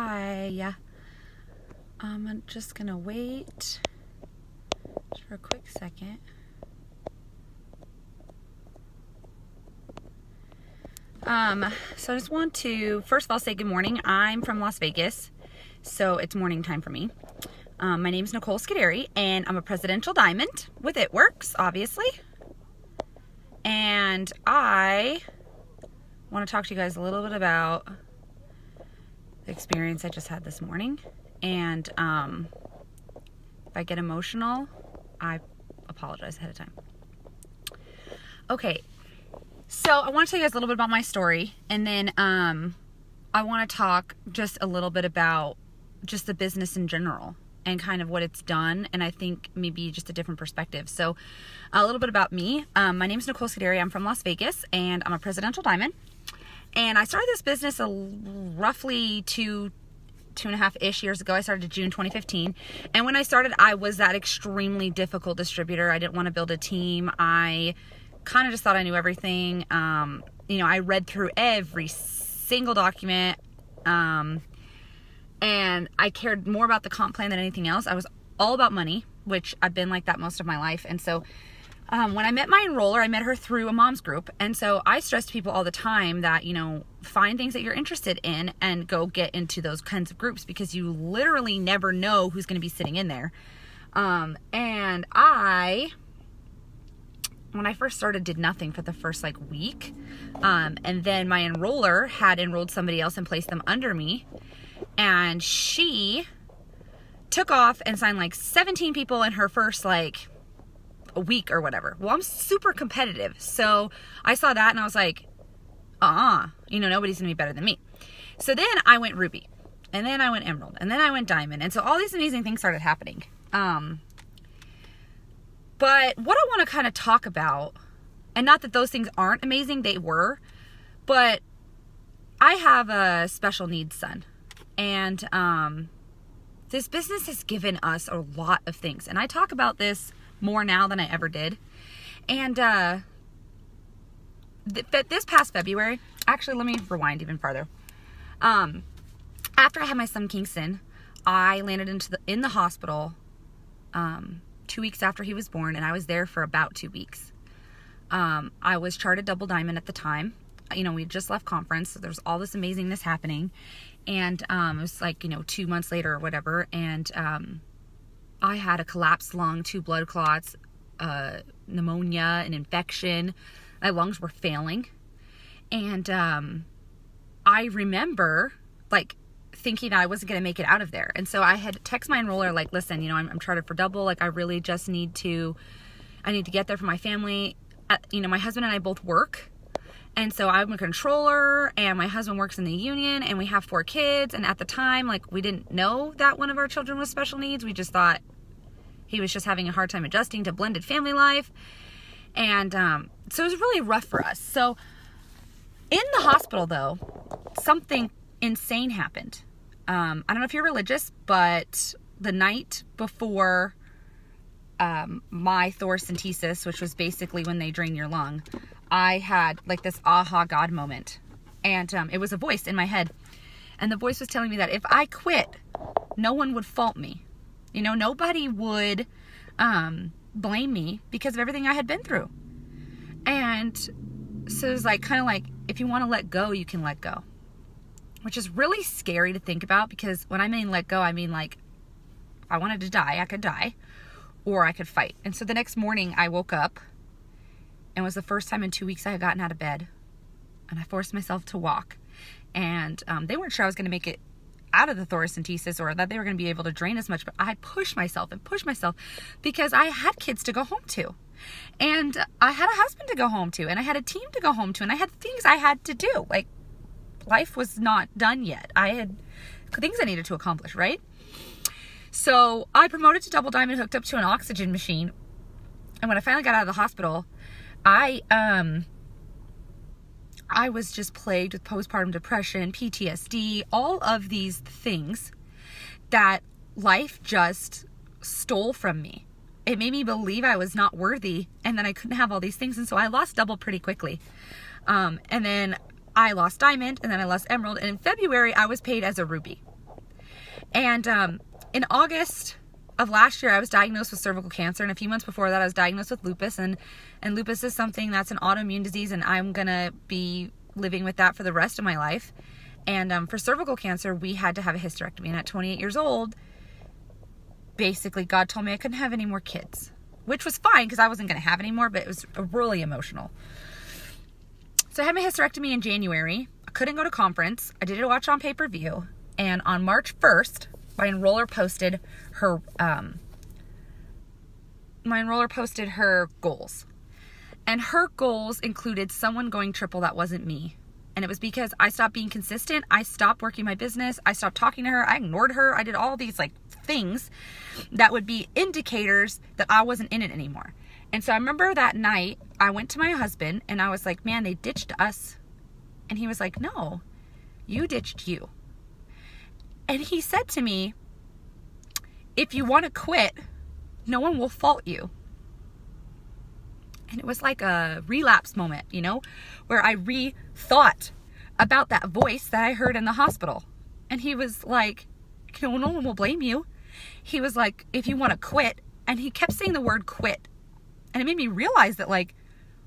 Hi. I'm just gonna wait for a quick second. So I just want to, first of all, say good morning. I'm from Las Vegas, so it's morning time for me. My name is Nicole Scuderi, and I'm a presidential diamond with It Works, obviously. And I want to talk to you guys a little bit about the experience I just had this morning. And if I get emotional, I apologize ahead of time. Okay, so I want to tell you guys a little bit about my story, and then I want to talk just a little bit about just the business in general and kind of what it's done, and I think maybe just a different perspective. So a little bit about me. My name is Nicole Scuderi. I'm from Las Vegas, and I'm a presidential diamond. And I started this business roughly two and a half-ish years ago. I started in June 2015. And when I started, I was that extremely difficult distributor. I didn't want to build a team. I kind of just thought I knew everything. I read through every single document. And I cared more about the comp plan than anything else. I was all about money, which I've been like that most of my life. And so when I met my enroller, I met her through a mom's group. And so I stress to people all the time that, find things that you're interested in and go get into those kinds of groups, because you literally never know who's going to be sitting in there. And when I first started, did nothing for the first week. And then my enroller had enrolled somebody else and placed them under me. And she took off and signed 17 people in her first a week or whatever. Well, I'm super competitive. So I saw that and I was like, nobody's gonna be better than me. So then I went Ruby, and then I went Emerald, and then I went Diamond. And so all these amazing things started happening. But what I want to kind of talk about, and not that those things aren't amazing, they were, but I have a special needs son. And this business has given us a lot of things. And I talk about this more now than I ever did. And this past February, actually, let me rewind even farther. After I had my son Kingston, I landed in the hospital 2 weeks after he was born, and I was there for about 2 weeks. I was charted double diamond at the time. We just left conference, so there's all this amazingness happening. And it was 2 months later or whatever, and I had a collapsed lung, 2 blood clots, pneumonia, an infection. My lungs were failing. And I remember thinking that I wasn't going to make it out of there. And so I had texted my enroller listen, I'm charted for double. I really just need to get there for my family. My husband and I both work. And so I'm a controller, and my husband works in the union, and we have 4 kids. And at the time, we didn't know that one of our children was special needs. We just thought he was just having a hard time adjusting to blended family life. And so it was really rough for us. So in the hospital, though, something insane happened. I don't know if you're religious, but the night before my thoracentesis, which was basically when they drain your lung, I had this aha God moment. And it was a voice in my head. And the voice was telling me that if I quit, no one would fault me. Nobody would blame me because of everything I had been through. And so it was if you want to let go, you can let go. Which is really scary to think about, because when I mean let go, I mean if I wanted to die, I could die, or I could fight. And so the next morning I woke up, and it was the first time in 2 weeks I had gotten out of bed, and I forced myself to walk. And they weren't sure I was going to make it out of the thoracentesis, or that they were going to be able to drain as much, but I pushed myself because I had kids to go home to, and I had a husband to go home to, and I had a team to go home to, and I had things I had to do. Life was not done yet. I had things I needed to accomplish, right? So I promoted to double diamond, hooked up to an oxygen machine. And when I finally got out of the hospital, I was just plagued with postpartum depression, PTSD, all of these things that life just stole from me. It made me believe I was not worthy, and then I couldn't have all these things. And so I lost double pretty quickly. And then I lost diamond, and then I lost emerald. And in February, I was paid as a ruby. And in August of last year, I was diagnosed with cervical cancer, and a few months before that, I was diagnosed with lupus, and lupus is something that's an autoimmune disease, and I'm gonna be living with that for the rest of my life. And for cervical cancer, we had to have a hysterectomy, and at 28 years old, basically God told me I couldn't have any more kids, which was fine because I wasn't gonna have any more, but it was really emotional. So I had my hysterectomy in January. I couldn't go to conference. I did watch on pay-per-view, and on March 1st, my enroller posted her goals. And her goals included someone going triple that wasn't me. And it was because I stopped being consistent. I stopped working my business. I stopped talking to her. I ignored her. I did all these like things that would be indicators that I wasn't in it anymore. And so I remember that night I went to my husband and I was like, man, they ditched us. And he was like, no, you ditched you. And he said to me, if you want to quit, no one will fault you. And it was like a relapse moment, you know, where I rethought about that voice that I heard in the hospital. And he was like, no one will blame you. He was like, if you want to quit. And he kept saying the word quit. And it made me realize that, like,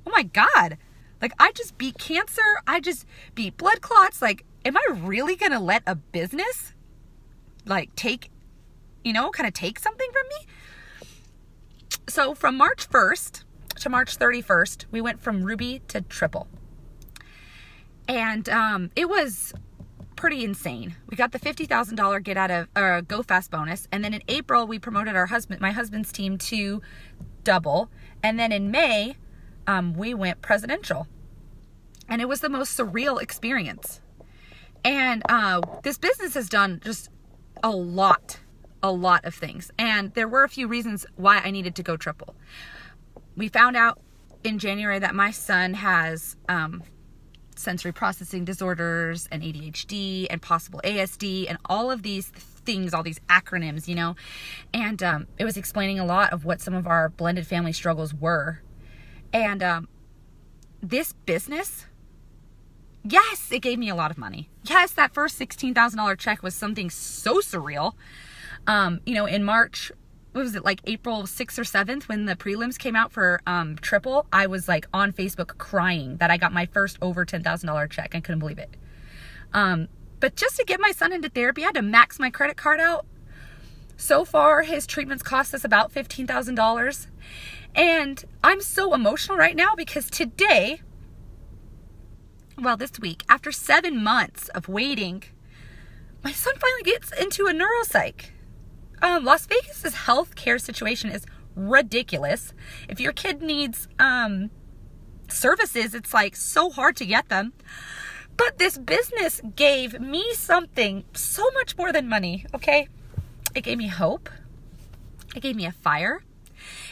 oh my God, like I just beat cancer. I just beat blood clots. Like, am I really going to let a business like take something from me? So from March 1st to March 31st, we went from ruby to triple. And it was pretty insane. We got the $50,000 get out of go fast bonus. And then in April, we promoted my husband's team to double. And then in May, we went presidential. And it was the most surreal experience. And this business has done just a lot of things. And there were a few reasons why I needed to go triple. We found out in January that my son has sensory processing disorders and ADHD and possible ASD and all of these things, all these acronyms, you know. And it was explaining a lot of what some of our blended family struggles were. And this business, yes, it gave me a lot of money. Yes, that first $16,000 check was something so surreal. You know, in March, what was it, like April 6th or 7th when the prelims came out for triple, I was like on Facebook crying that I got my first over $10,000 check. I couldn't believe it. But just to get my son into therapy, I had to max my credit card out. So far, his treatments cost us about $15,000. And I'm so emotional right now because today, well, this week, after 7 months of waiting, my son finally gets into a neuropsych. Las Vegas's healthcare situation is ridiculous. If your kid needs services, it's like so hard to get them. But this business gave me something so much more than money, okay? It gave me hope. It gave me a fire.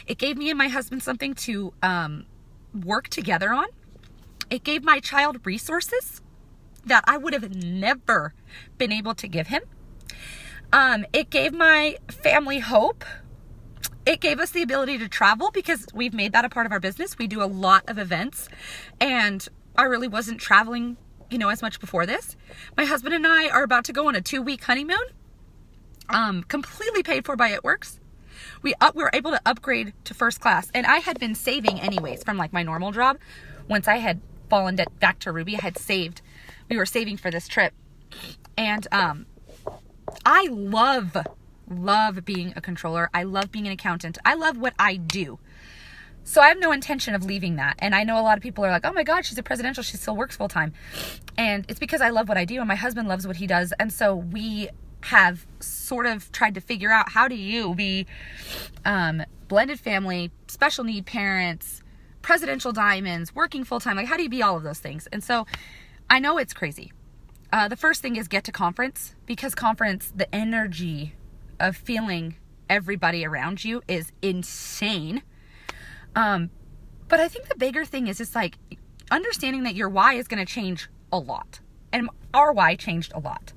It gave me and my husband something to work together on. It gave my child resources that I would have never been able to give him. It gave my family hope. It gave us the ability to travel because we've made that a part of our business. We do a lot of events and I really wasn't traveling, you know, as much before this. My husband and I are about to go on a 2-week honeymoon, completely paid for by It Works. We were able to upgrade to first class, and I had been saving anyways from like my normal job. Once I had fallen back to Ruby, I had saved. We were saving for this trip, and I love being a controller. I love being an accountant. I love what I do. So I have no intention of leaving that. And I know a lot of people are like, oh my God, she's a presidential. She still works full time. And it's because I love what I do and my husband loves what he does. And so we have sort of tried to figure out, how do you be blended family, special need parents, presidential diamonds, working full time? Like, how do you be all of those things? And so I know it's crazy. The first thing is get to conference, because conference, the energy of feeling everybody around you is insane. But I think the bigger thing is just like understanding that your why is going to change a lot. And our why changed a lot.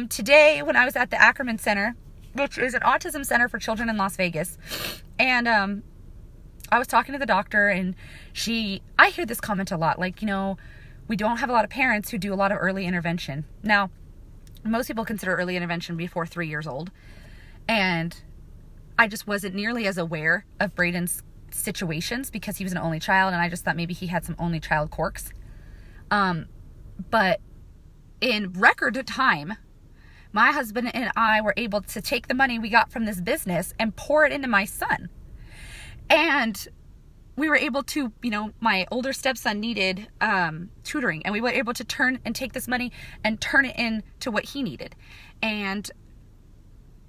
Today, when I was at the Ackerman Center, which is an autism center for children in Las Vegas, and I was talking to the doctor, and I hear this comment a lot, like, you know, we don't have a lot of parents who do a lot of early intervention. Now, most people consider early intervention before 3 years old. And I just wasn't nearly as aware of Braden's situations because he was an only child, and I just thought maybe he had some only child quirks. But in record time, my husband and I were able to take the money we got from this business and pour it into my son. And we were able to, my older stepson needed tutoring, and we were able to take this money and turn it into what he needed. And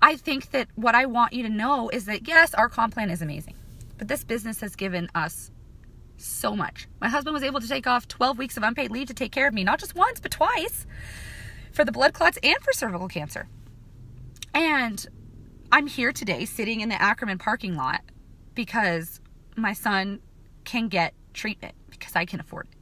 I think that what I want you to know is that, yes, our comp plan is amazing, but this business has given us so much. My husband was able to take off 12 weeks of unpaid leave to take care of me, not just once, but twice, for the blood clots and for cervical cancer. And I'm here today sitting in the Ackerman parking lot because my son can get treatment because I can afford it.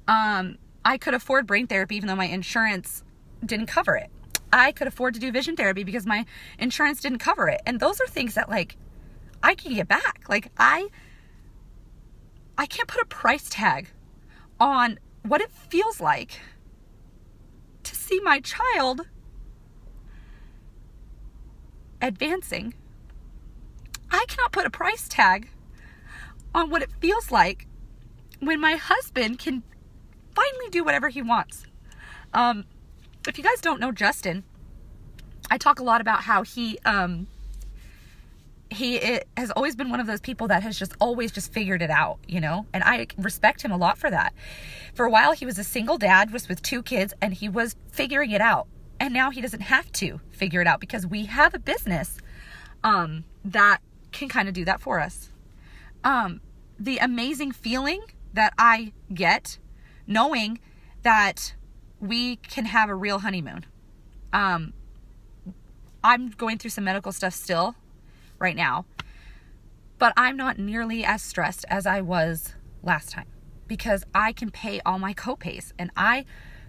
I could afford brain therapy even though my insurance didn't cover it. I could afford to do vision therapy because my insurance didn't cover it. And those are things that I can get back. I can't put a price tag on what it feels like to see my child advancing. I cannot put a price tag on what it feels like when my husband can finally do whatever he wants. If you guys don't know Justin, I talk a lot about how he has always been one of those people that has just always just figured it out, and I respect him a lot for that. For a while, he was a single dad with 2 kids, and he was figuring it out. And now he doesn't have to figure it out because we have a business that can kind of do that for us. The amazing feeling that I get knowing that we can have a real honeymoon. I'm going through some medical stuff still right now, but I'm not nearly as stressed as I was last time because I can pay all my copays and I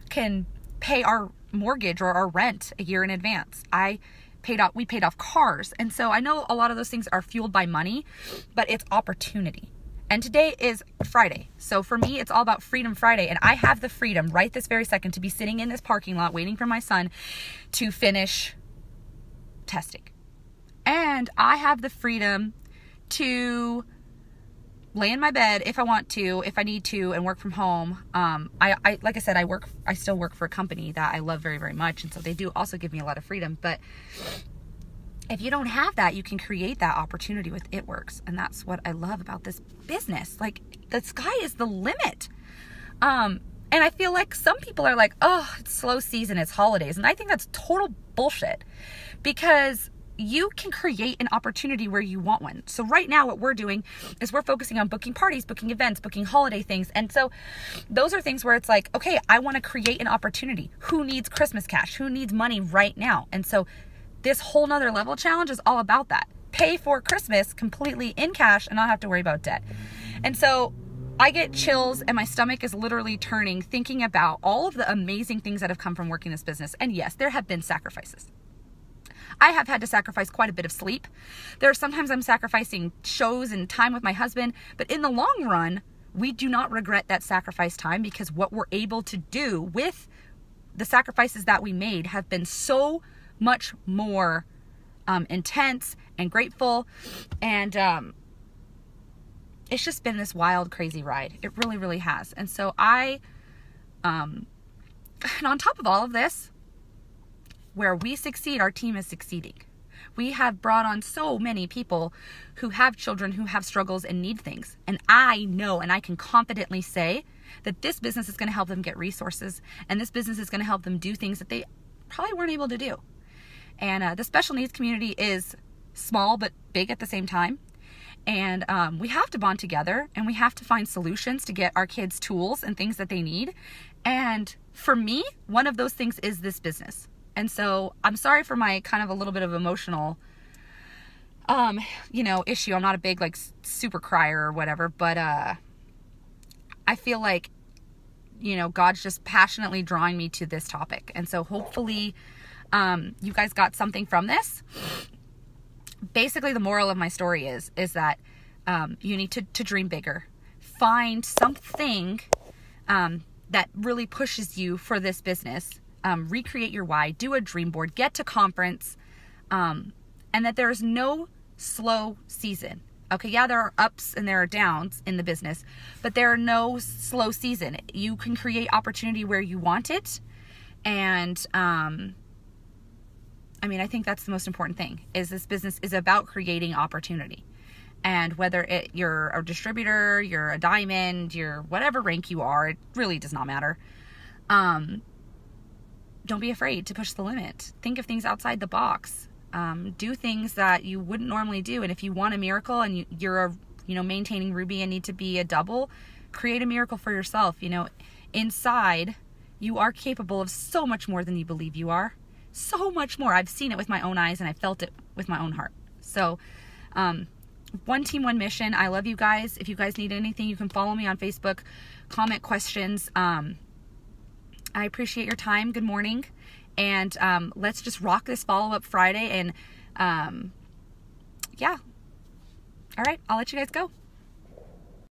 can pay our mortgage or our rent a year in advance. We paid off cars. And so I know a lot of those things are fueled by money, but it's opportunity. And today is Friday. So for me, it's all about Freedom Friday. And I have the freedom right this very second to be sitting in this parking lot waiting for my son to finish testing. And I have the freedom to lay in my bed if I want to, if I need to, and work from home. I like I said, I still work for a company that I love very, very much. And so they do also give me a lot of freedom. But if you don't have that, you can create that opportunity with It Works. And that's what I love about this business. The sky is the limit. And I feel like some people are like, oh, it's slow season, it's holidays. And I think that's total bullshit because you can create an opportunity where you want one. So right now what we're doing is we're focusing on booking parties, booking events, booking holiday things. And so those are things where it's like, okay, I want to create an opportunity. Who needs Christmas cash? Who needs money right now? And so this whole nother level challenge is all about that. Pay for Christmas completely in cash and not have to worry about debt. And so I get chills and my stomach is literally turning thinking about all of the amazing things that have come from working this business. And yes, there have been sacrifices. I have had to sacrifice quite a bit of sleep. There are sometimes I'm sacrificing shows and time with my husband, but in the long run, we do not regret that sacrifice time because what we're able to do with the sacrifices that we made have been so much more intense and grateful. And it's just been this wild, crazy ride. It really, really has. And so and on top of all of this, where we succeed, our team is succeeding. We have brought on so many people who have children, who have struggles and need things. And I know, and I can confidently say that this business is going to help them get resources. And this business is going to help them do things that they probably weren't able to do. And the special needs community is small, but big at the same time. And we have to bond together and we have to find solutions to get our kids tools and things that they need. And for me, one of those things is this business. And so I'm sorry for my kind of a little bit of emotional, issue. I'm not a big, super crier or whatever, but I feel like, God's just passionately drawing me to this topic. And so hopefully you guys got something from this. Basically, the moral of my story is that you need to dream bigger. Find something that really pushes you for this business. recreate your why, do a dream board, get to conference, and that there is no slow season. Okay, yeah, there are ups and there are downs in the business, but there are no slow season. You can create opportunity where you want it. And, I mean, I think that's the most important thing, is this business is about creating opportunity. And whether you're a distributor, you're a diamond, you're whatever rank you are, it really does not matter. Don't be afraid to push the limit. Think of things outside the box. Do things that you wouldn't normally do. And if you want a miracle and you're maintaining Ruby and need to be a double, create a miracle for yourself. Inside, you are capable of so much more than you believe you are. So much more. I've seen it with my own eyes and I felt it with my own heart. So, one team, one mission. I love you guys. If you guys need anything, you can follow me on Facebook, comment questions. I appreciate your time. Good morning. And let's just rock this follow-up Friday. And yeah. All right. I'll let you guys go.